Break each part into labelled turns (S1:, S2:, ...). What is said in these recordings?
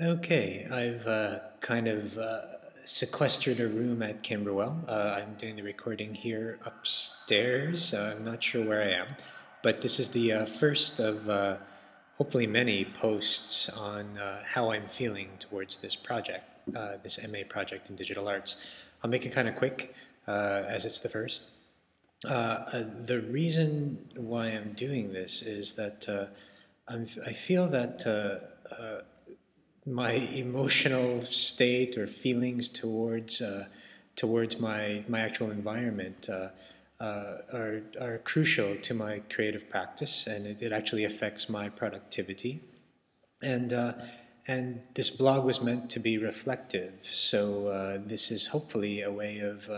S1: Okay, I've kind of sequestered a room at Camberwell. I'm doing the recording here upstairs. I'm not sure where I am, but this is the first of hopefully many posts on how I'm feeling towards this project, this MA project in digital arts. I'll make it kind of quick as it's the first. The reason why I'm doing this is that I feel that my emotional state or feelings towards my actual environment are crucial to my creative practice, and it actually affects my productivity. And and this blog was meant to be reflective, so this is hopefully a way of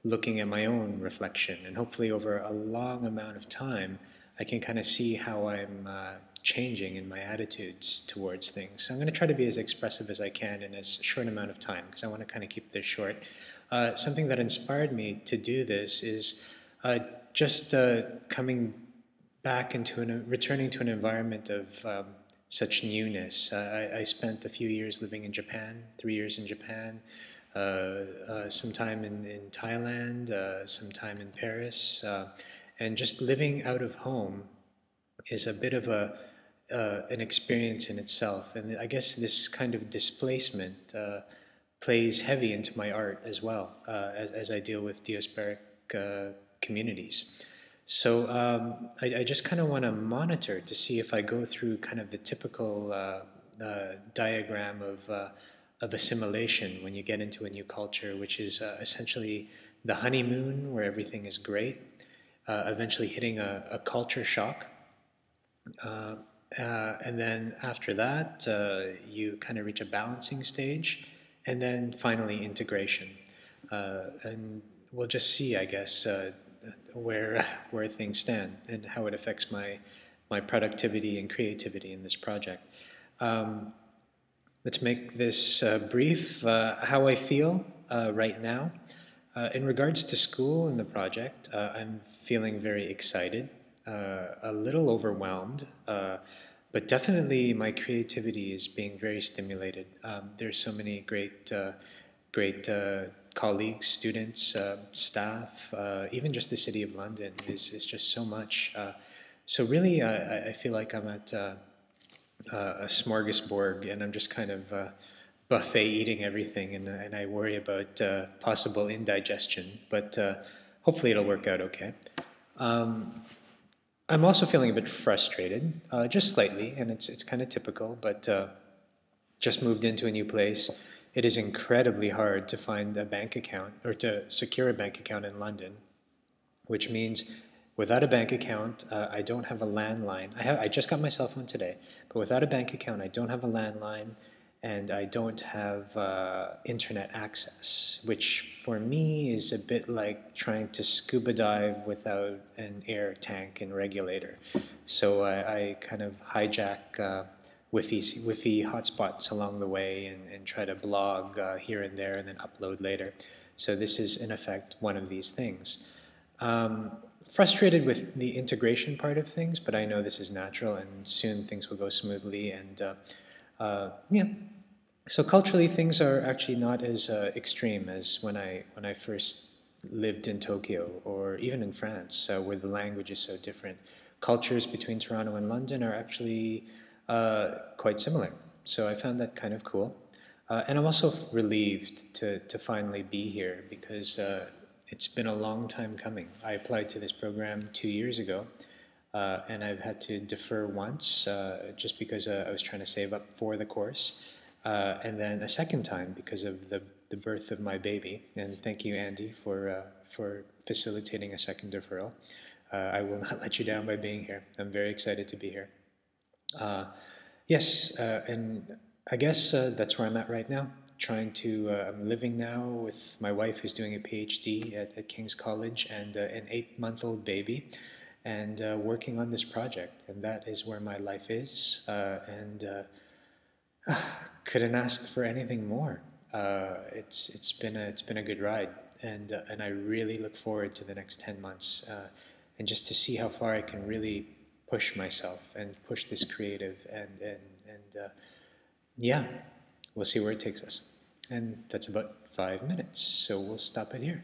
S1: looking at my own reflection, and hopefully over a long amount of time, I can kind of see how I'm changing in my attitudes towards things. So I'm going to try to be as expressive as I can in as short amount of time because I want to kind of keep this short. Something that inspired me to do this is just coming back into returning to an environment of such newness. I spent a few years living in Japan, 3 years in Japan, some time in Thailand, some time in Paris, and just living out of home is a bit of an experience in itself. And I guess this kind of displacement plays heavy into my art as well as I deal with diasporic communities. So I just kind of want to monitor to see if I go through kind of the typical diagram of assimilation when you get into a new culture, which is essentially the honeymoon where everything is great, eventually hitting a culture shock. Uh, and then after that, you kind of reach a balancing stage, and then finally integration. And we'll just see, I guess, where things stand and how it affects my productivity and creativity in this project. Um, let's make this brief. How I feel right now. In regards to school and the project, I'm feeling very excited, a little overwhelmed, but definitely my creativity is being very stimulated. There's so many great colleagues, students, staff, even just the City of London is just so much. So really, I feel like I'm at a smorgasbord, and I'm just kind of buffet eating everything, and I worry about possible indigestion, but hopefully it'll work out okay. Um, I'm also feeling a bit frustrated, just slightly, and it's kind of typical, but just moved into a new place. It is incredibly hard to find a bank account or to secure a bank account in London, which means without a bank account, I don't have a landline. I just got my cell phone today, but without a bank account, I don't have a landline, and I don't have internet access, which for me is a bit like trying to scuba dive without an air tank and regulator. So I kind of hijack Wi-Fi hotspots along the way and try to blog here and there and then upload later. So this is in effect one of these things. Um, Frustrated with the integration part of things, but I know this is natural and soon things will go smoothly. And yeah, so culturally things are actually not as extreme as when I first lived in Tokyo or even in France, where the language is so different. Cultures between Toronto and London are actually quite similar. So I found that kind of cool. And I'm also relieved to finally be here because it's been a long time coming. I applied to this program 2 years ago, and I've had to defer once just because I was trying to save up for the course, and then a second time because of the birth of my baby. And thank you, Andy, for facilitating a second deferral. I will not let you down by being here. I'm very excited to be here. Uh, yes, and I guess that's where I'm at right now. Trying to, I'm living now with my wife who's doing a PhD at King's College and an 8-month-old baby, and working on this project. And that is where my life is. And couldn't ask for anything more. It's been a good ride, and I really look forward to the next 10 months, and just to see how far I can really push myself and push this creative and yeah, we'll see where it takes us. And that's about 5 minutes, so we'll stop it here.